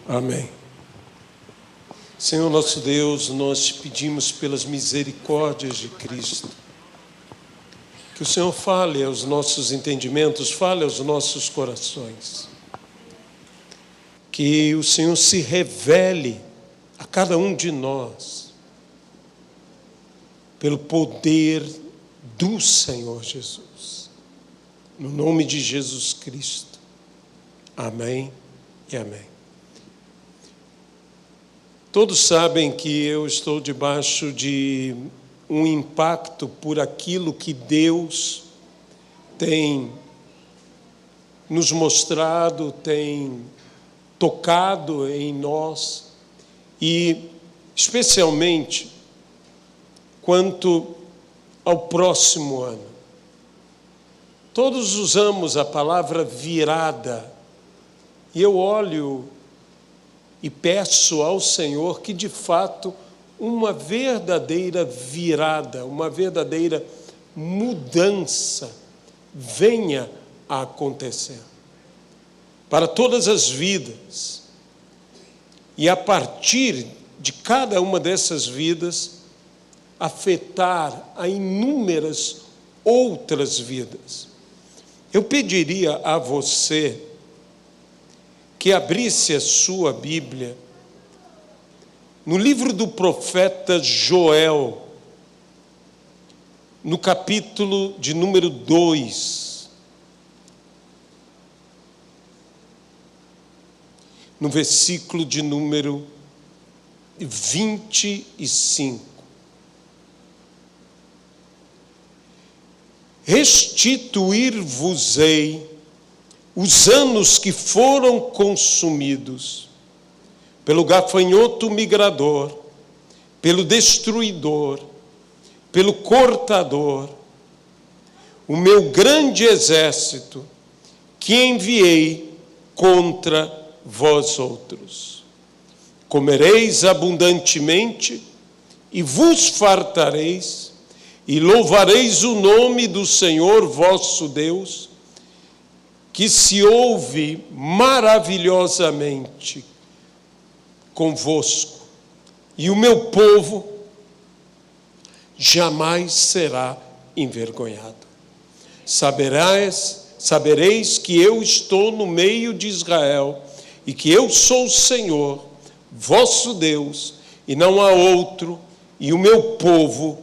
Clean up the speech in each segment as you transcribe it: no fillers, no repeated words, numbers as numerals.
Amém. Senhor nosso Deus, nós te pedimos pelas misericórdias de Cristo, que o Senhor fale aos nossos entendimentos, fale aos nossos corações, que o Senhor se revele a cada um de nós, pelo poder do Senhor Jesus, no nome de Jesus Cristo. Amém e amém. Todos sabem que eu estou debaixo de um impacto por aquilo que Deus tem nos mostrado, tem tocado em nós, e especialmente quanto ao próximo ano. Todos usamos a palavra virada, e eu olho e peço ao Senhor que, de fato, uma verdadeira virada, uma verdadeira mudança venha a acontecer para todas as vidas. E a partir de cada uma dessas vidas, afetar a inúmeras outras vidas. Eu pediria a você que abrisse a sua Bíblia no livro do profeta Joel, no capítulo de número 2, no versículo de número 25. Restituir-vos-ei os anos que foram consumidos pelo gafanhoto migrador, pelo destruidor, pelo cortador, o meu grande exército que enviei contra vós outros. Comereis abundantemente e vos fartareis, e louvareis o nome do Senhor vosso Deus, que se ouve maravilhosamente convosco, e o meu povo jamais será envergonhado. Sabereis que eu estou no meio de Israel, e que eu sou o Senhor, vosso Deus, e não há outro, e o meu povo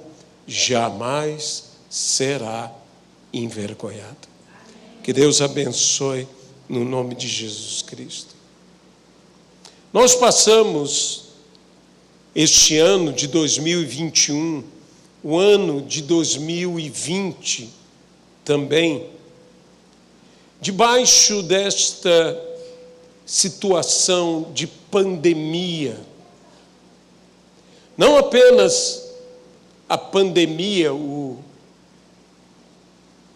jamais será envergonhado. Que Deus abençoe no nome de Jesus Cristo. Nós passamos este ano de 2021, o ano de 2020 também, debaixo desta situação de pandemia. Não apenas a pandemia, o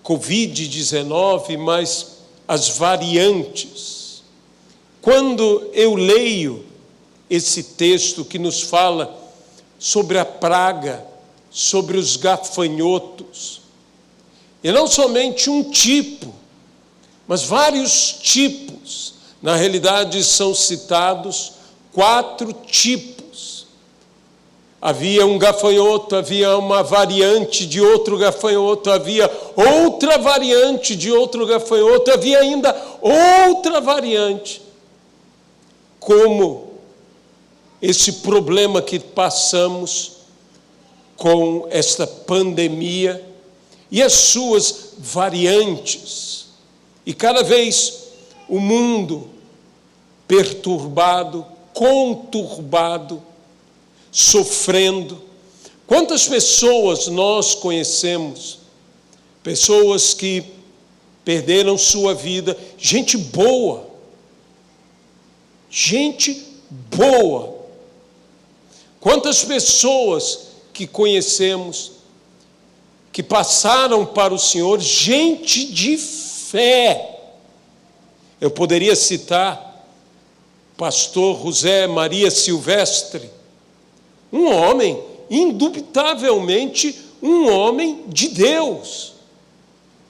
Covid-19, mas as variantes. Quando eu leio esse texto que nos fala sobre a praga, sobre os gafanhotos, e não somente um tipo, mas vários tipos, na realidade são citados 4 tipos. Havia um gafanhoto, havia uma variante de outro gafanhoto, havia outra variante de outro gafanhoto, havia ainda outra variante. Como esse problema que passamos com esta pandemia e as suas variantes. E cada vez o mundo perturbado, conturbado, sofrendo. Quantas pessoas nós conhecemos, pessoas que perderam sua vida, gente boa, quantas pessoas que conhecemos, que passaram para o Senhor, gente de fé. Eu poderia citar pastor José Maria Silvestre, um homem, indubitavelmente, um homem de Deus,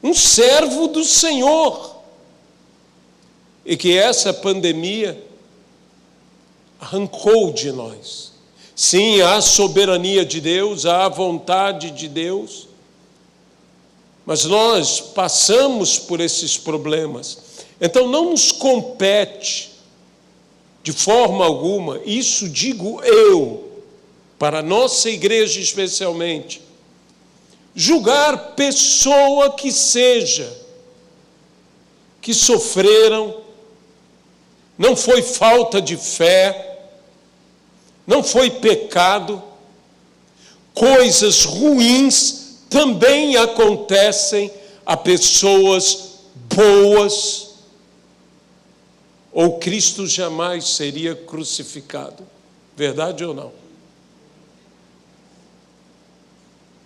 um servo do Senhor. E que essa pandemia arrancou de nós. Sim, há a soberania de Deus, há a vontade de Deus, mas nós passamos por esses problemas. Então não nos compete, de forma alguma, isso digo eu, para a nossa igreja especialmente, julgar pessoa que seja, que sofreram, não foi falta de fé, não foi pecado, coisas ruins também acontecem a pessoas boas, ou Cristo jamais seria crucificado. Verdade ou não?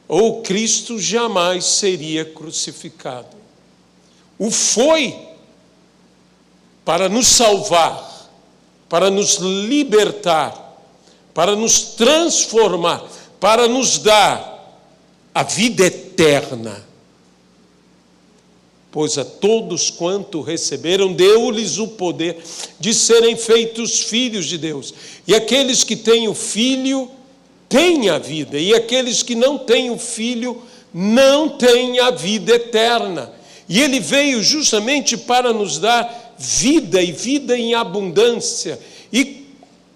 Ou Cristo jamais seria crucificado. O foi para nos salvar, para nos libertar, para nos transformar, para nos dar a vida eterna. Pois a todos quanto receberam, deu-lhes o poder de serem feitos filhos de Deus. E aqueles que têm o Filho, têm a vida. E aqueles que não têm o Filho, não têm a vida eterna. E ele veio justamente para nos dar vida e vida em abundância. E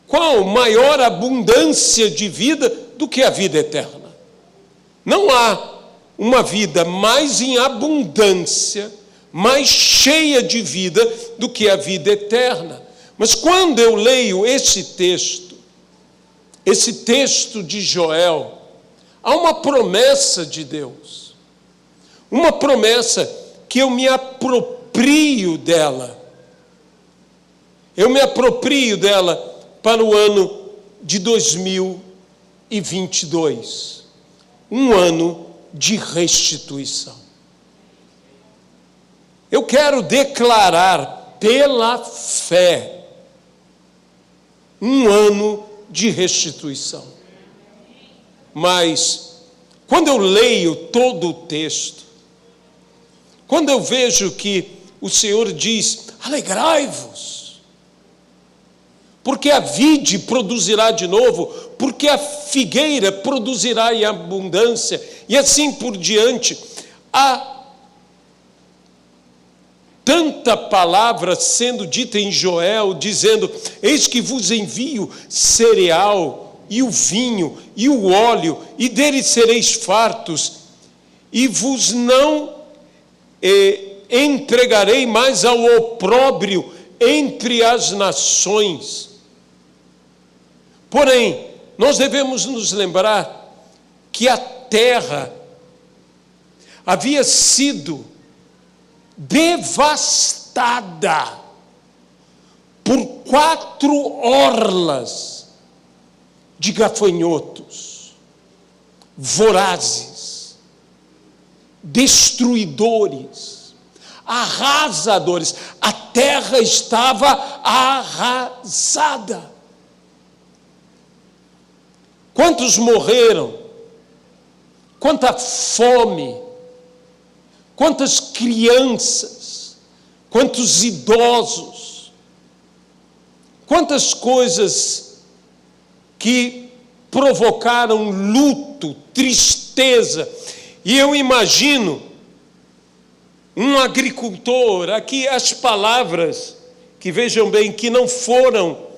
qual maior abundância de vida do que a vida eterna? Não há uma vida mais em abundância, mais cheia de vida do que a vida eterna. Mas quando eu leio esse texto de Joel, há uma promessa de Deus, uma promessa que eu me aproprio dela. Eu me aproprio dela para o ano de 2022, um ano de restituição. Eu quero declarar pela fé um ano de restituição. Mas, quando eu leio todo o texto, quando eu vejo que o Senhor diz, alegrai-vos, porque a vide produzirá de novo, porque a figueira produzirá em abundância, e assim por diante. Há tanta palavra sendo dita em Joel, dizendo, eis que vos envio cereal, e o vinho, e o óleo, e dele sereis fartos, e vos não entregarei mais ao opróbrio entre as nações. Porém, nós devemos nos lembrar que a terra havia sido devastada por 4 orlas de gafanhotos, vorazes, destruidores, arrasadores. A terra estava arrasada. Quantos morreram? Quanta fome, quantas crianças, quantos idosos, quantas coisas que provocaram luto, tristeza. E eu imagino um agricultor, aqui as palavras, que vejam bem, que não foram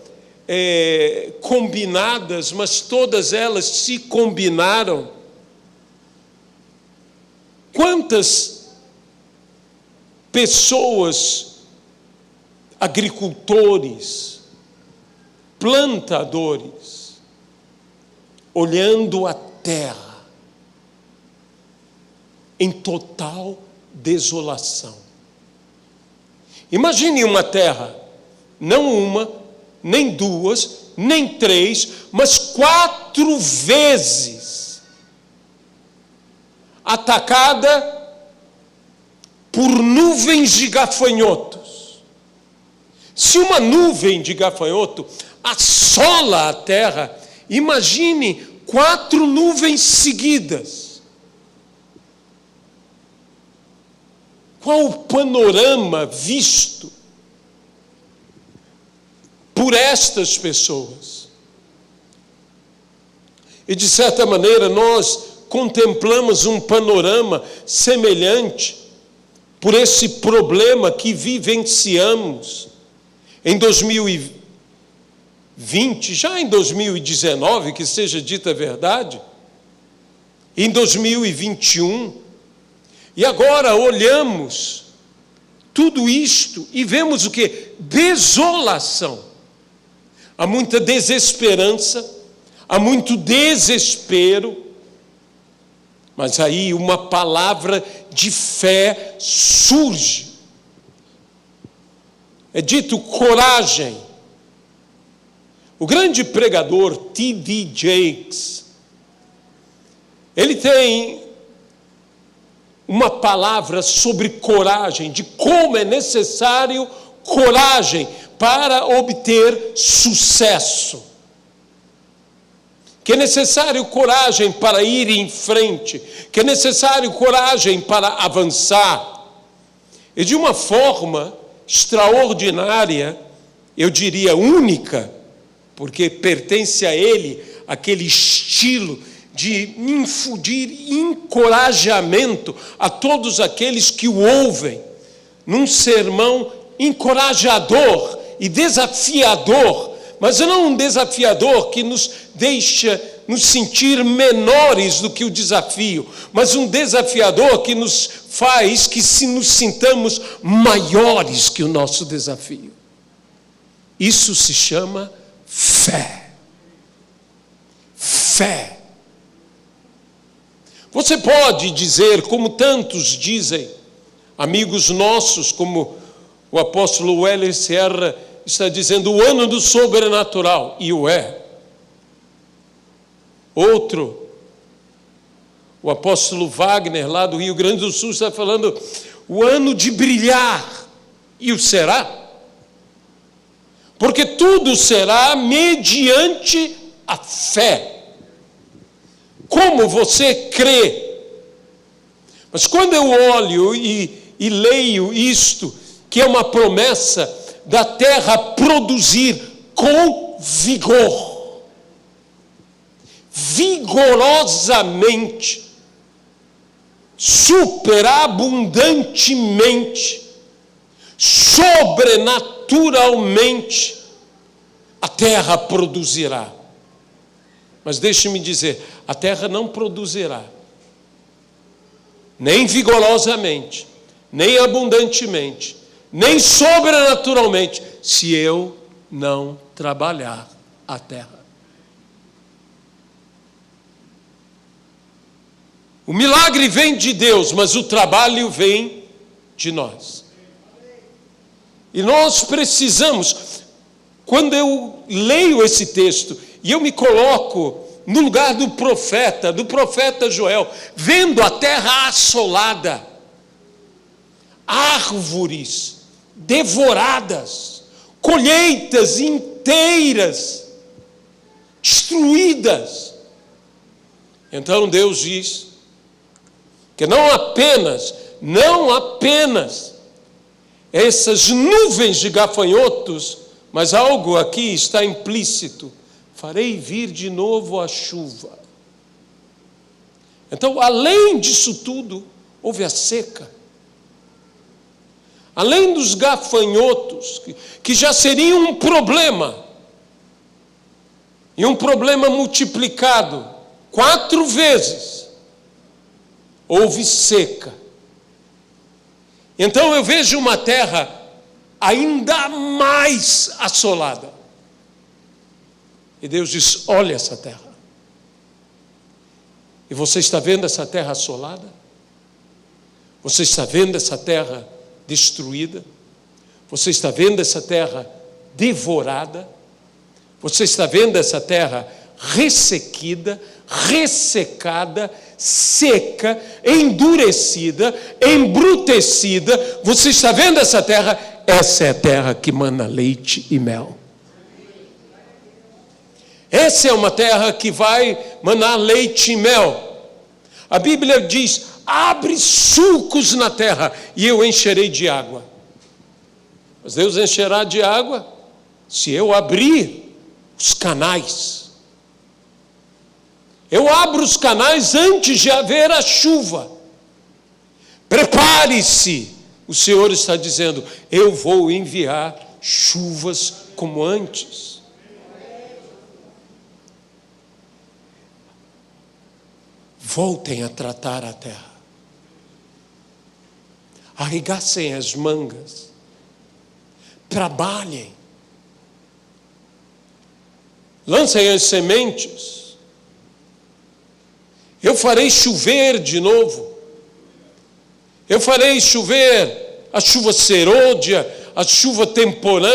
combinadas, mas todas elas se combinaram. Quantas pessoas, agricultores, plantadores, olhando a terra em total desolação. Imagine uma terra, não uma, nem 2, nem 3, mas 4 vezes atacada por nuvens de gafanhotos. Se uma nuvem de gafanhoto assola a terra, imagine 4 nuvens seguidas. Qual o panorama visto por por estas pessoas. E de certa maneira nós contemplamos um panorama semelhante por esse problema que vivenciamos em 2020, já em 2019, que seja dita a verdade, em 2021, e agora olhamos tudo isto e vemos o quê? Desolação. Há muita desesperança, há muito desespero, mas aí uma palavra de fé surge. É dito coragem. O grande pregador T.D. Jakes, ele tem uma palavra sobre coragem, de como é necessário coragem para obter sucesso. Que é necessário coragem para ir em frente, que é necessário coragem para avançar. E de uma forma extraordinária, eu diria única, porque pertence a ele aquele estilo de infundir encorajamento a todos aqueles que o ouvem, num sermão encorajador e desafiador, mas não um desafiador que nos deixa nos sentir menores do que o desafio, mas um desafiador que nos faz que nos sintamos maiores que o nosso desafio. Isso se chama fé. Fé. Você pode dizer, como tantos dizem, amigos nossos, como o apóstolo Weller Sierra está dizendo, o ano do sobrenatural, e o é. Outro, o apóstolo Wagner, lá do Rio Grande do Sul, está falando, o ano de brilhar, e o será. Porque tudo será mediante a fé. Como você crê. Mas quando eu olho e leio isto, que é uma promessa da terra produzir com vigor, vigorosamente, superabundantemente, sobrenaturalmente, a terra produzirá. Mas deixe-me dizer, a terra não produzirá, nem vigorosamente, nem abundantemente, nem sobrenaturalmente, se eu não trabalhar a terra. O milagre vem de Deus, mas o trabalho vem de nós. E nós precisamos, quando eu leio esse texto, e eu me coloco no lugar do profeta Joel, vendo a terra assolada, árvores devoradas, colheitas inteiras destruídas. Então Deus diz que não apenas essas nuvens de gafanhotos, mas algo aqui está implícito: farei vir de novo a chuva. Então, além disso tudo, houve a seca. Além dos gafanhotos, que já seriam um problema, e um problema multiplicado 4 vezes, houve seca. Então eu vejo uma terra ainda mais assolada. E Deus diz: olha essa terra. E você está vendo essa terra assolada? Você está vendo essa terra destruída? Você está vendo essa terra devorada? Você está vendo essa terra ressequida, ressecada, seca, endurecida, embrutecida? Você está vendo essa terra? Essa é a terra que mana leite e mel. Essa é uma terra que vai manar leite e mel. A Bíblia diz: abre sulcos na terra e eu encherei de água. Mas Deus encherá de água Se eu abrir os canais, eu abro os canais antes de haver a chuva. Prepare-se, o Senhor está dizendo, eu vou enviar chuvas como antes. Voltem a tratar a terra. Arregassem as mangas. Trabalhem. Lancem as sementes. Eu farei chover de novo. Eu farei chover a chuva serôdia, a chuva temporã,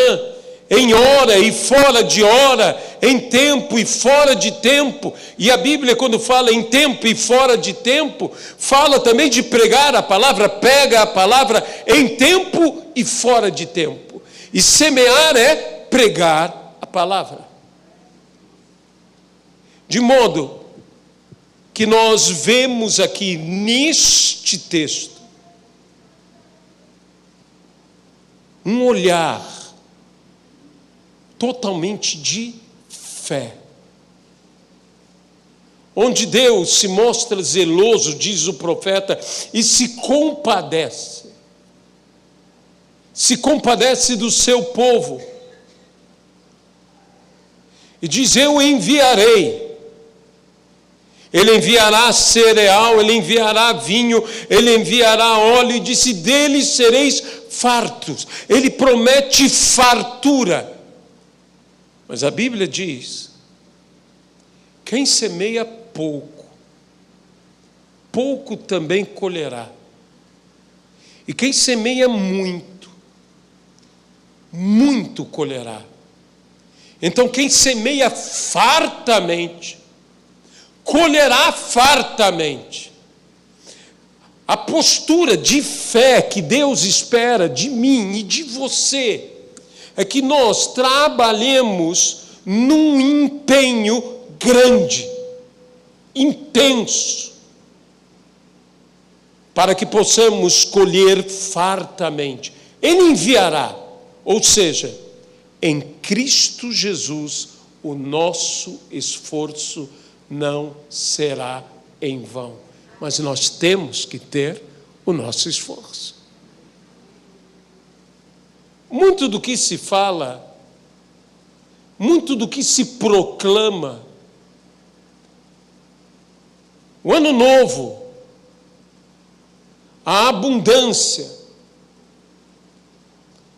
em hora e fora de hora, em tempo e fora de tempo. E a Bíblia, quando fala em tempo e fora de tempo, fala também de pregar a palavra, pega a palavra em tempo e fora de tempo. E semear é pregar a palavra. De modo que nós vemos aqui neste texto um olhar totalmente de fé, onde Deus se mostra zeloso, diz o profeta, e se compadece do seu povo, e diz, eu enviarei. Ele enviará cereal, ele enviará vinho, ele enviará óleo, e disse, deles sereis fartos. Ele promete fartura. Mas a Bíblia diz, quem semeia pouco, pouco também colherá. E quem semeia muito, muito colherá. Então quem semeia fartamente, colherá fartamente. A postura de fé que Deus espera de mim e de você é que nós trabalhemos num empenho grande, intenso, para que possamos colher fartamente. Ele enviará, ou seja, em Cristo Jesus, o nosso esforço não será em vão. Mas nós temos que ter o nosso esforço. Muito do que se fala, muito do que se proclama, o ano novo, a abundância,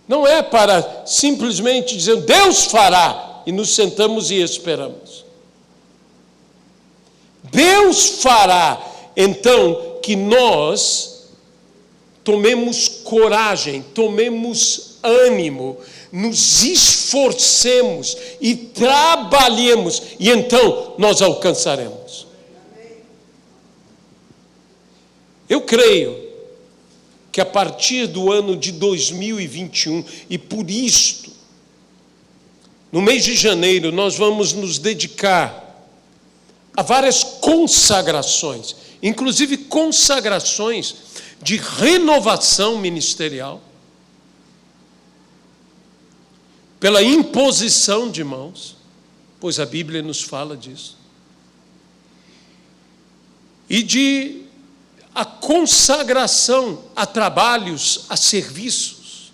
não é para simplesmente dizer Deus fará e nos sentamos e esperamos. Deus fará, então, que nós tomemos coragem, tomemos ânimo, nos esforcemos e trabalhemos, e então nós alcançaremos. Eu creio que a partir do ano de 2021, e por isto, no mês de janeiro, nós vamos nos dedicar a várias consagrações, inclusive consagrações de renovação ministerial, pela imposição de mãos, pois a Bíblia nos fala disso, e de a consagração a trabalhos, a serviços.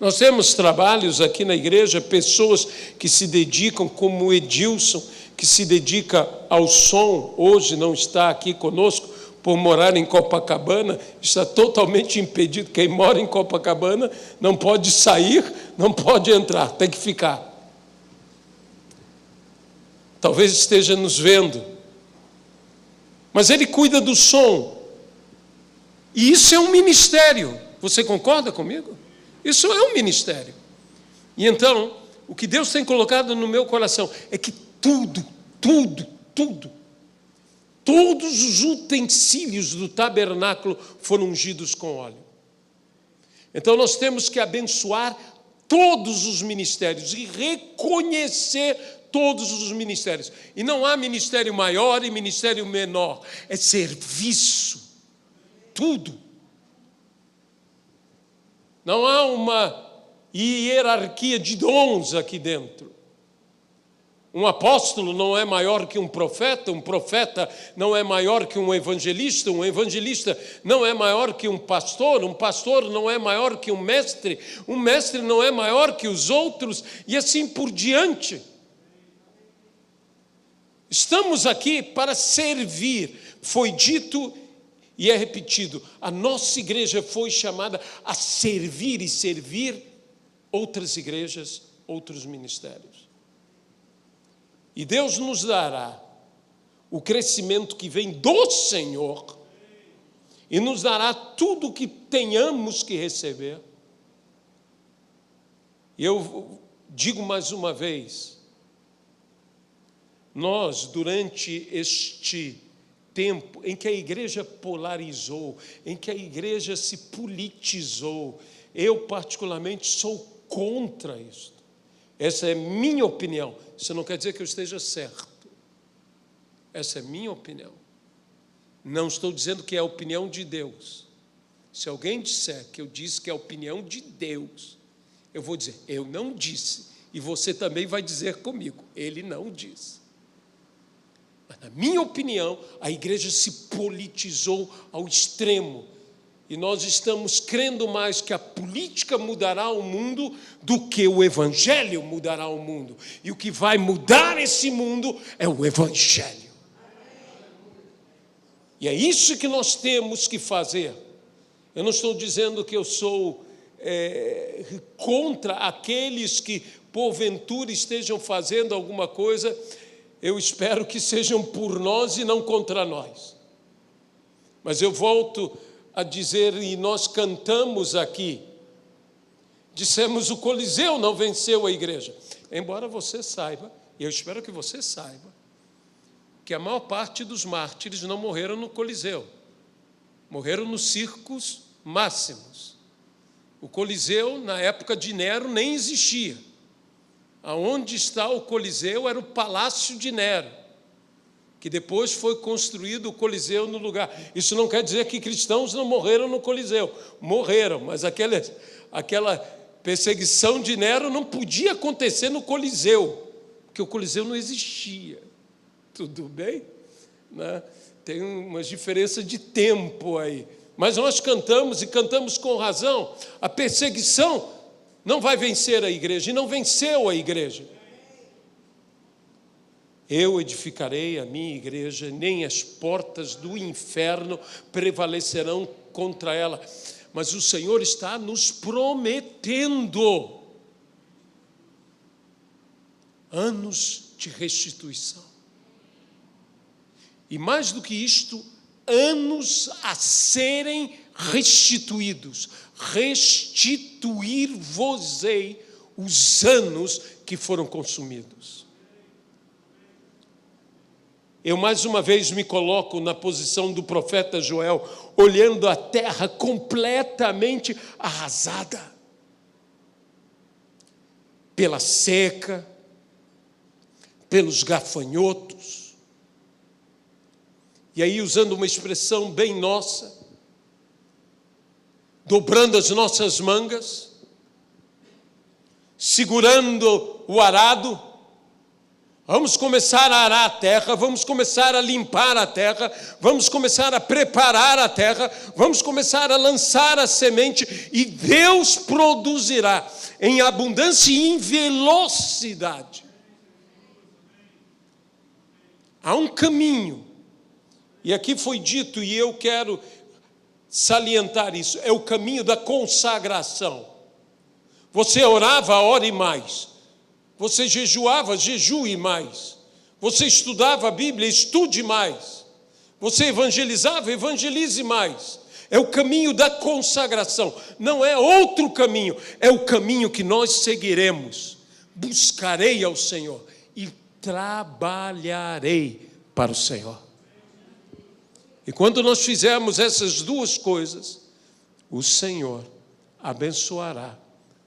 Nós temos trabalhos aqui na igreja, pessoas que se dedicam, como o Edilson, que se dedica ao som, hoje não está aqui conosco, por morar em Copacabana, está totalmente impedido. Quem mora em Copacabana não pode sair, não pode entrar, tem que ficar. Talvez esteja nos vendo. Mas ele cuida do som. E isso é um ministério. Você concorda comigo? Isso é um ministério. E então, o que Deus tem colocado no meu coração é que todos os utensílios do tabernáculo foram ungidos com óleo. Então nós temos que abençoar todos os ministérios e reconhecer todos os ministérios. E não há ministério maior e ministério menor, é serviço. Tudo. Não há uma e hierarquia de dons aqui dentro. Um apóstolo não é maior que um profeta não é maior que um evangelista não é maior que um pastor não é maior que um mestre não é maior que os outros, e assim por diante. Estamos aqui para servir. Foi dito e é repetido, a nossa igreja foi chamada a servir e servir outras igrejas, outros ministérios. E Deus nos dará o crescimento que vem do Senhor e nos dará tudo o que tenhamos que receber. E eu digo mais uma vez, nós, durante este tempo em que a igreja polarizou, em que a igreja se politizou, eu particularmente sou contra isso. Essa é minha opinião. Isso não quer dizer que eu esteja certo. Essa é minha opinião. Não estou dizendo que é a opinião de Deus. Se alguém disser que eu disse que é a opinião de Deus, eu vou dizer, eu não disse. E você também vai dizer comigo, ele não disse. Mas, na minha opinião, a igreja se politizou ao extremo. E nós estamos crendo mais que a política mudará o mundo do que o evangelho mudará o mundo. E o que vai mudar esse mundo é o evangelho. E é isso que nós temos que fazer. Eu não estou dizendo que eu sou contra aqueles que, porventura, estejam fazendo alguma coisa. Eu espero que sejam por nós e não contra nós. Mas eu volto a dizer, e nós cantamos aqui, dissemos, o Coliseu não venceu a igreja. Embora você saiba, e eu espero que você saiba, que a maior parte dos mártires não morreram no Coliseu, morreram nos circos máximos. O Coliseu, na época de Nero, nem existia. Aonde está o Coliseu era o Palácio de Nero, que depois foi construído o Coliseu no lugar. Isso não quer dizer que cristãos não morreram no Coliseu. Morreram, mas aquela perseguição de Nero não podia acontecer no Coliseu, porque o Coliseu não existia. Tudo bem? Né? Tem uma diferença de tempo aí. Mas nós cantamos, e cantamos com razão, a perseguição não vai vencer a igreja, e não venceu a igreja. Eu edificarei a minha igreja, nem as portas do inferno prevalecerão contra ela. Mas o Senhor está nos prometendo anos de restituição. E mais do que isto, anos a serem restituídos. Restituir-vos-ei os anos que foram consumidos. Eu mais uma vez me coloco na posição do profeta Joel, olhando a terra completamente arrasada pela seca, pelos gafanhotos. E aí, usando uma expressão bem nossa, dobrando as nossas mangas, segurando o arado, vamos começar a arar a terra, vamos começar a limpar a terra, vamos começar a preparar a terra, vamos começar a lançar a semente, e Deus produzirá em abundância e em velocidade. Há um caminho, e aqui foi dito, e eu quero salientar isso, é o caminho da consagração. Você orava, ore mais. Você jejuava, jejue mais. Você estudava a Bíblia, estude mais. Você evangelizava, evangelize mais. É o caminho da consagração. Não é outro caminho, é o caminho que nós seguiremos. Buscarei ao Senhor e trabalharei para o Senhor. E quando nós fizermos essas duas coisas, o Senhor abençoará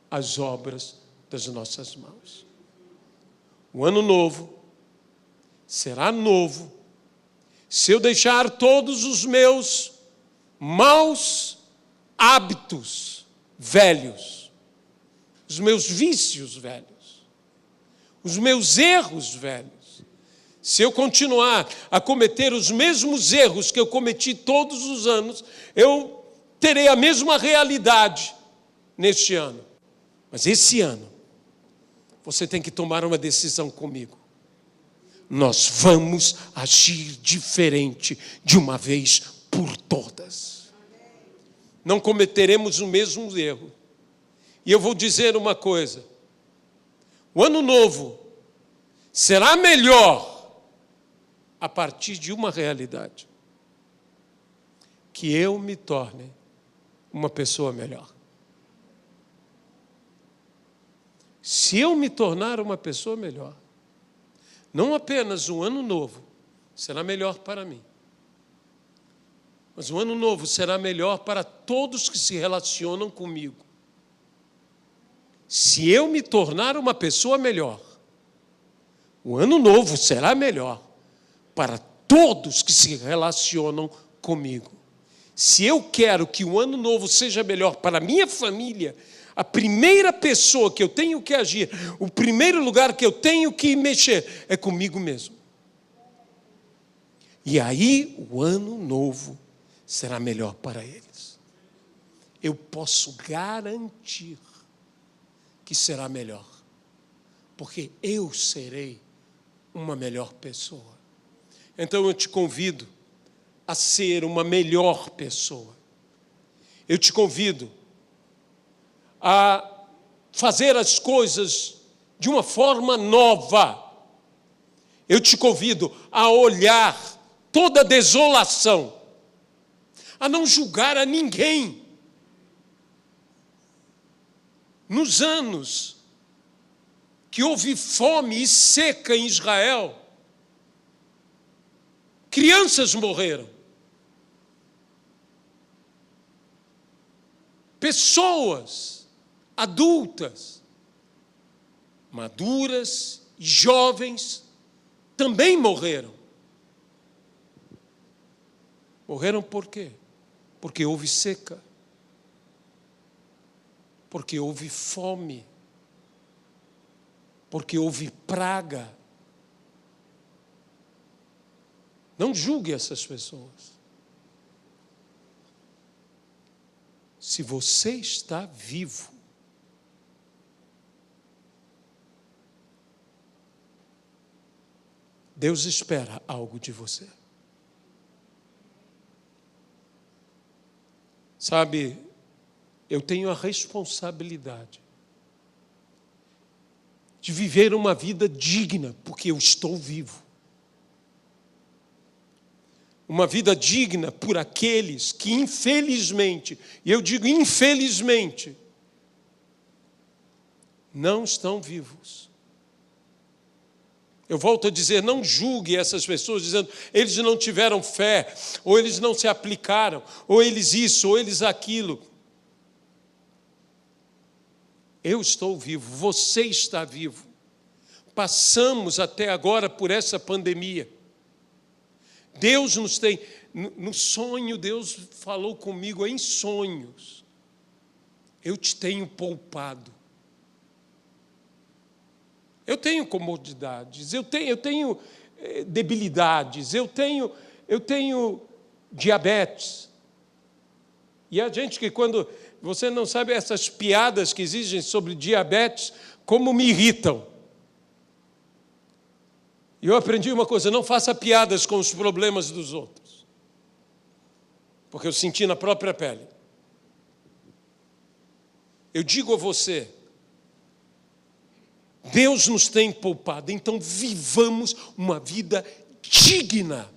as obras das nossas mãos. O ano novo será novo se eu deixar todos os meus maus hábitos velhos os meus vícios velhos, os meus erros velhos. Se eu continuar a cometer os mesmos erros que eu cometi todos os anos, eu terei a mesma realidade neste ano. Mas esse ano, você tem que tomar uma decisão comigo. Nós vamos agir diferente de uma vez por todas. Não cometeremos o mesmo erro. E eu vou dizer uma coisa: o ano novo será melhor a partir de uma realidade: que eu me torne uma pessoa melhor. Se eu me tornar uma pessoa melhor, não apenas o ano novo será melhor para mim, mas o ano novo será melhor para todos que se relacionam comigo. Se eu me tornar uma pessoa melhor, o ano novo será melhor para todos que se relacionam comigo. Se eu quero que o ano novo seja melhor para a minha família, a primeira pessoa que eu tenho que agir, o primeiro lugar que eu tenho que mexer é comigo mesmo. E aí o ano novo será melhor para eles. Eu posso garantir que será melhor, porque eu serei uma melhor pessoa. Então eu te convido a ser uma melhor pessoa. Eu te convido a fazer as coisas de uma forma nova. Eu te convido a olhar toda a desolação, a não julgar a ninguém. Nos anos que houve fome e seca em Israel, crianças morreram. Pessoas adultas, maduras e jovens também morreram. Morreram por quê? Porque houve seca. Porque houve fome. Porque houve praga. Não julgue essas pessoas. Se você está vivo, Deus espera algo de você. Sabe, eu tenho a responsabilidade de viver uma vida digna, porque eu estou vivo. Uma vida digna por aqueles que infelizmente, e eu digo infelizmente, não estão vivos. Eu volto a dizer, não julgue essas pessoas dizendo, eles não tiveram fé, ou eles não se aplicaram, ou eles isso, ou eles aquilo. Eu estou vivo, você está vivo. Passamos até agora por essa pandemia. Deus nos tem, no sonho, Deus falou comigo em sonhos. Eu te tenho poupado. Eu tenho comodidades, eu tenho debilidades, eu tenho diabetes. E a gente que quando você não sabe essas piadas que existem sobre diabetes, como me irritam. E eu aprendi uma coisa, não faça piadas com os problemas dos outros. Porque eu senti na própria pele. Eu digo a você, Deus nos tem poupado, então vivamos uma vida digna.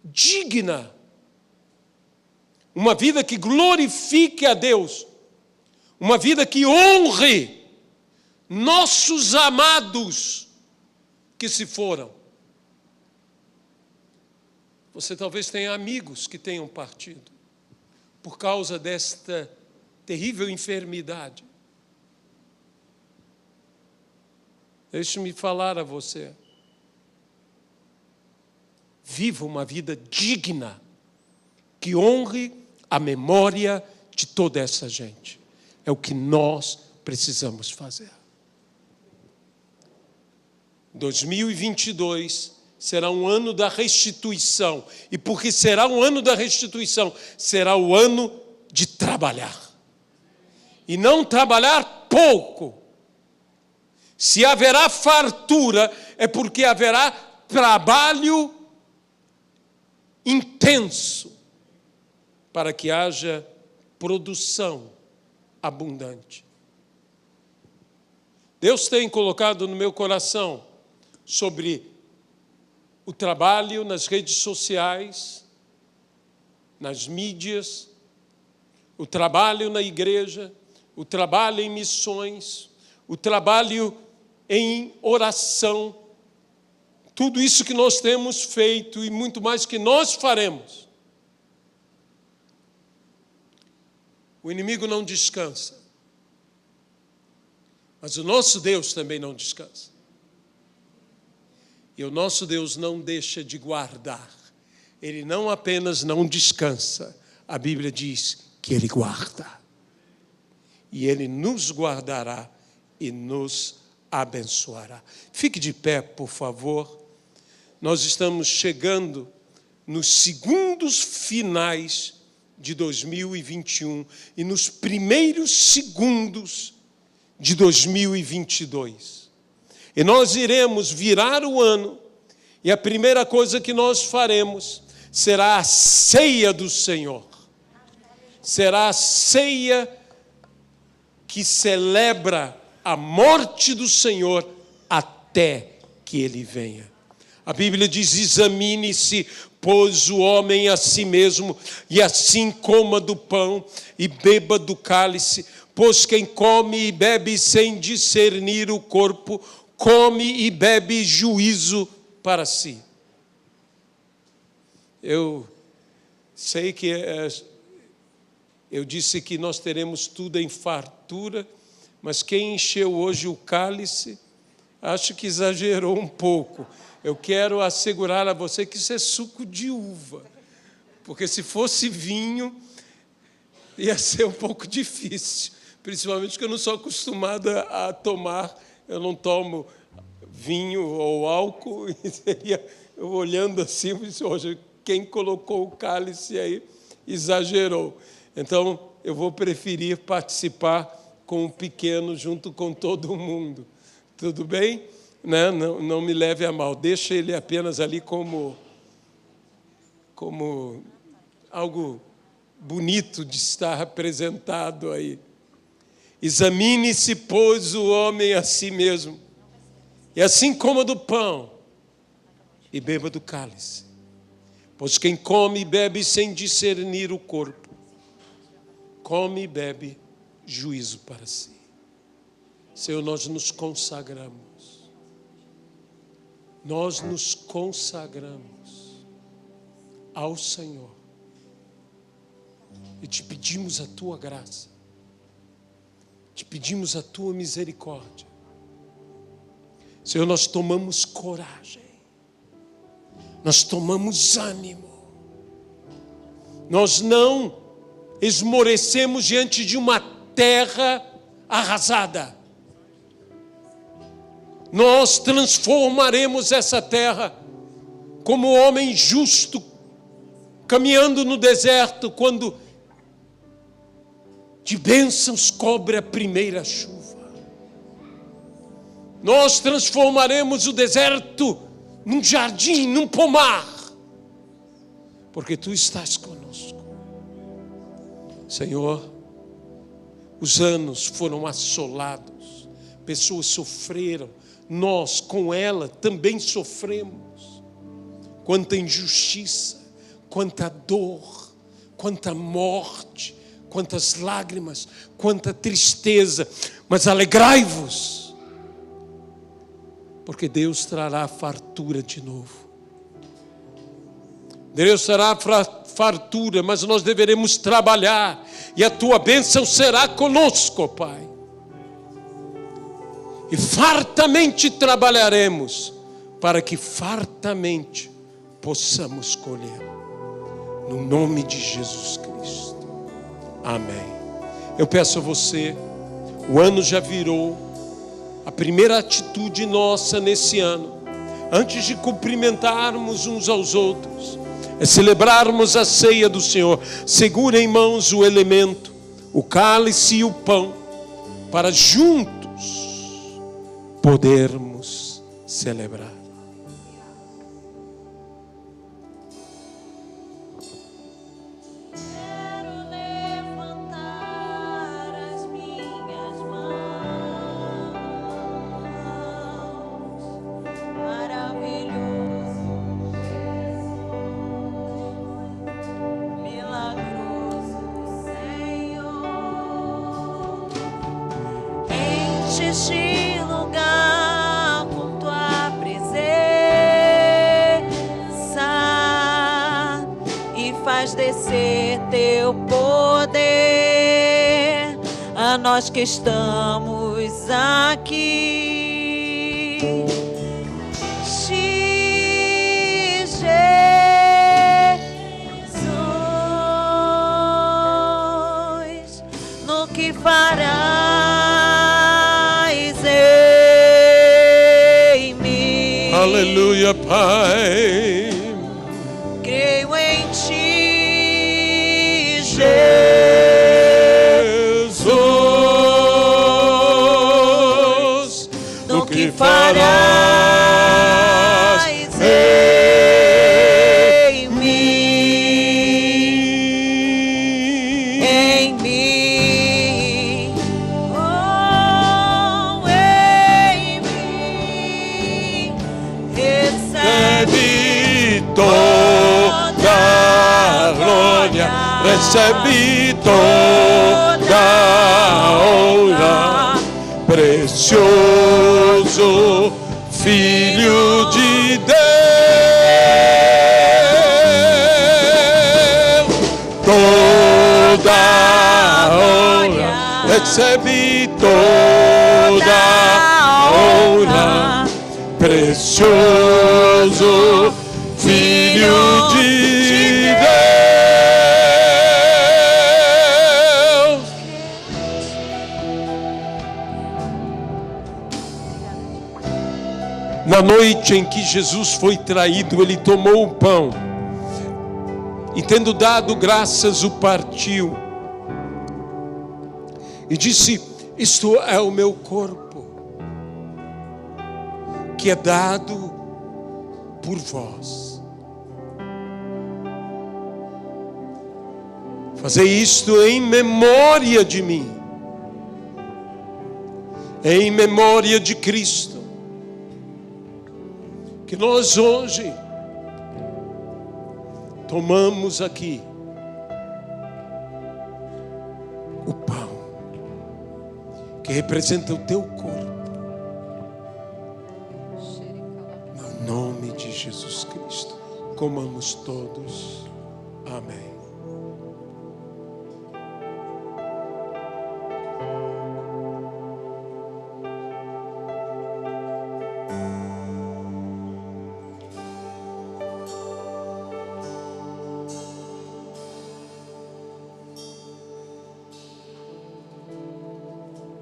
Digna. Uma vida que glorifique a Deus. Uma vida que honre nossos amados que se foram. Você talvez tenha amigos que tenham partido por causa desta terrível enfermidade. Deixe-me falar a você. Viva uma vida digna, que honre a memória de toda essa gente. É o que nós precisamos fazer. 2022 será um ano da restituição. E porque será um ano da restituição, será o ano de trabalhar. E não trabalhar pouco. Se haverá fartura, é porque haverá trabalho intenso para que haja produção abundante. Deus tem colocado no meu coração sobre o trabalho nas redes sociais, nas mídias, o trabalho na igreja, o trabalho em missões, o trabalho em oração, tudo isso que nós temos feito e muito mais que nós faremos. O inimigo não descansa, mas o nosso Deus também não descansa. E o nosso Deus não deixa de guardar. Ele não apenas não descansa, a Bíblia diz que Ele guarda. E Ele nos guardará e nos abençoará. Fique de pé, por favor. Nós estamos chegando nos segundos finais de 2021 e nos primeiros segundos de 2022. E nós iremos virar o ano e a primeira coisa que nós faremos será a ceia do Senhor. Será a ceia que celebra a morte do Senhor até que Ele venha. A Bíblia diz: examine-se, pois, o homem a si mesmo, e assim coma do pão e beba do cálice, pois quem come e bebe sem discernir o corpo, come e bebe juízo para si. Eu sei que eu disse que nós teremos tudo em fartura, mas quem encheu hoje o cálice, acho que exagerou um pouco. Eu quero assegurar a você que isso é suco de uva, porque se fosse vinho, ia ser um pouco difícil, principalmente porque eu não sou acostumado a tomar, eu não tomo vinho ou álcool, e seria eu olhando assim, hoje quem colocou o cálice aí exagerou. Então, eu vou preferir participar com o pequeno junto com todo mundo. Tudo bem? Não me leve a mal. Deixa ele apenas ali como algo bonito de estar apresentado aí. Examine-se, pois, o homem a si mesmo, e assim coma do pão e beba do cálice. Pois quem come e bebe sem discernir o corpo, come e bebe juízo para si. Senhor, nós nos consagramos. Nós nos consagramos ao Senhor e te pedimos a Tua graça, te pedimos a Tua misericórdia. Senhor, nós tomamos coragem, nós tomamos ânimo, nós não esmorecemos diante de uma terra arrasada. Nós transformaremos essa terra como homem justo, caminhando no deserto, quando de bênçãos cobre a primeira chuva. Nós transformaremos o deserto num jardim, num pomar, porque Tu estás conosco. Senhor, os anos foram assolados, pessoas sofreram, nós com ela também sofremos. Quanta injustiça, quanta dor, quanta morte, quantas lágrimas, quanta tristeza. Mas alegrai-vos, porque Deus trará fartura de novo. Deus trará fartura, mas nós deveremos trabalhar, e a Tua bênção será conosco, Pai. E fartamente trabalharemos, para que fartamente possamos colher. No nome de Jesus Cristo. Amém. Eu peço a você, o ano já virou, a primeira atitude nossa nesse ano, antes de cumprimentarmos uns aos outros, é celebrarmos a ceia do Senhor. Segura em mãos o elemento, o cálice e o pão, para juntos podermos celebrar. Este lugar com tua presença e faz descer teu poder a nós que estamos aqui. Jesus, no que farás em mim. Aleluia, Pai. Creio em ti, Jesus, no que farás em mim, em mim, oh, em mim, recebe toda a glória, recebe toda a honra, precioso Filho de Deus, toda a honra, recebe toda a honra, precioso Filho de Deus. Na noite em que Jesus foi traído, ele tomou o pão e, tendo dado graças, o partiu e disse: isto é o meu corpo, que é dado por vós. Fazei isto em memória de mim, em memória de Cristo, que nós hoje tomamos aqui o pão, que representa o teu corpo, no nome de Jesus Cristo. Comamos todos. Amém.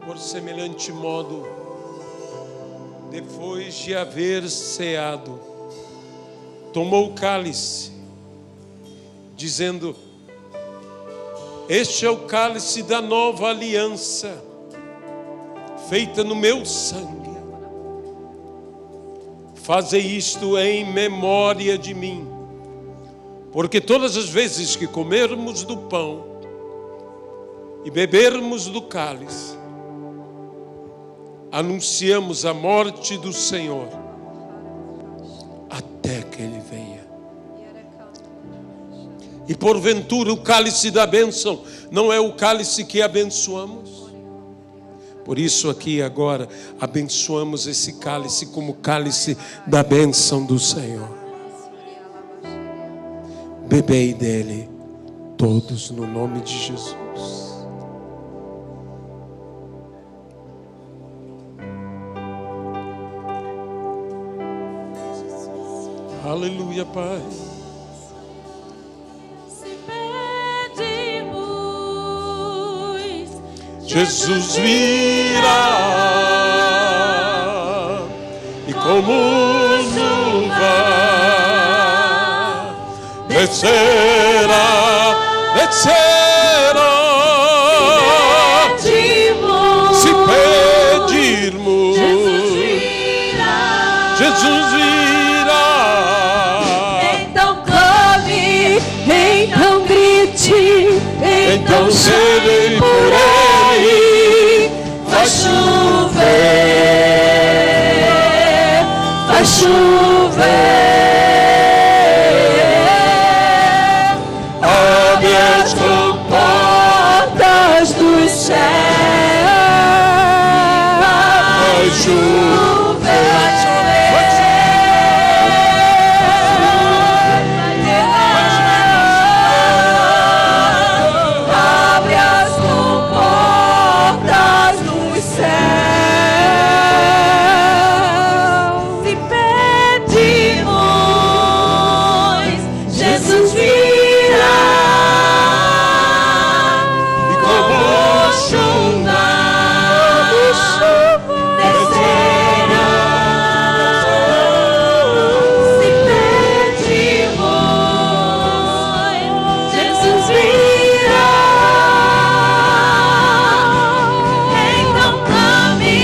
Por semelhante modo, depois de haver ceado, tomou o cálice, dizendo: este é o cálice da nova aliança, feita no meu sangue. Fazei isto em memória de mim, porque todas as vezes que comermos do pão e bebermos do cálice, anunciamos a morte do Senhor até que Ele venha. E porventura o cálice da bênção não é o cálice que abençoamos? Por isso aqui agora abençoamos esse cálice como cálice da bênção do Senhor. Bebei dele todos no nome de Jesus. Aleluia, Pai. Se pedimos Jesus virá e como chuva descerá. Se pedirmos, Jesus virá. Então clame, então grite, então chame por Ele. Vai chover, vai chover. Abre as comportas dos céus. Vai chover, vai abre as comportas dos céus. Se pedimos, Jesus virá. E como chuva descerá. Se pedimos, Jesus virá. Então clame,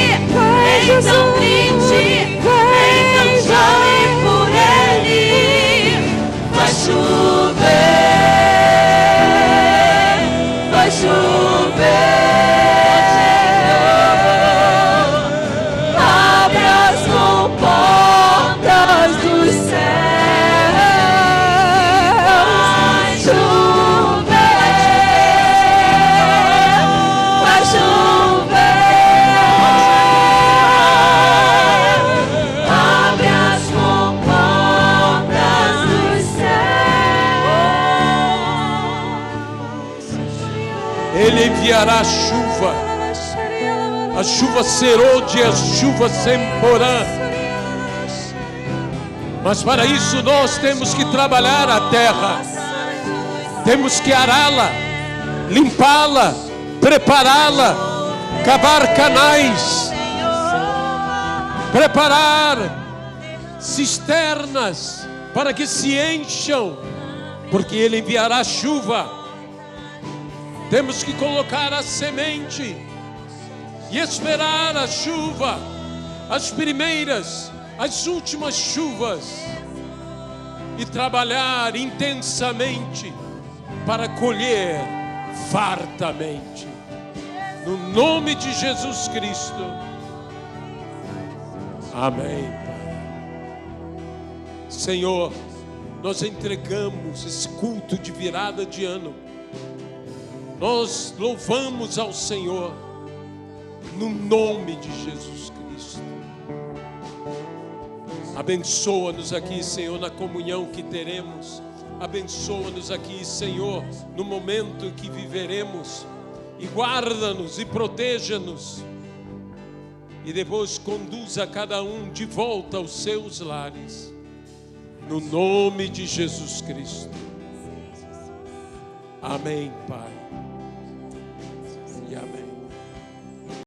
então grite, então chame por Ele. Vai chover, vai chover. Abre as comportas dos céus. Vai chover, vai chover. Abre as comportas dos céus. Ele enviará chuva, a chuva serôdia, a chuva semporã. Mas para isso nós temos que trabalhar a terra, temos que ará-la, limpá-la, prepará-la, cavar canais, preparar cisternas para que se encham, porque Ele enviará chuva. Temos que colocar a semente e esperar a chuva, as primeiras, as últimas chuvas, e trabalhar intensamente para colher fartamente. No nome de Jesus Cristo. Amém, Pai. Senhor, nós entregamos esse culto de virada de ano. Nós louvamos ao Senhor no nome de Jesus Cristo. Abençoa-nos aqui, Senhor, na comunhão que teremos. Abençoa-nos aqui, Senhor, no momento que viveremos. E guarda-nos e proteja-nos. E depois conduza cada um de volta aos seus lares. No nome de Jesus Cristo. Amém, Pai.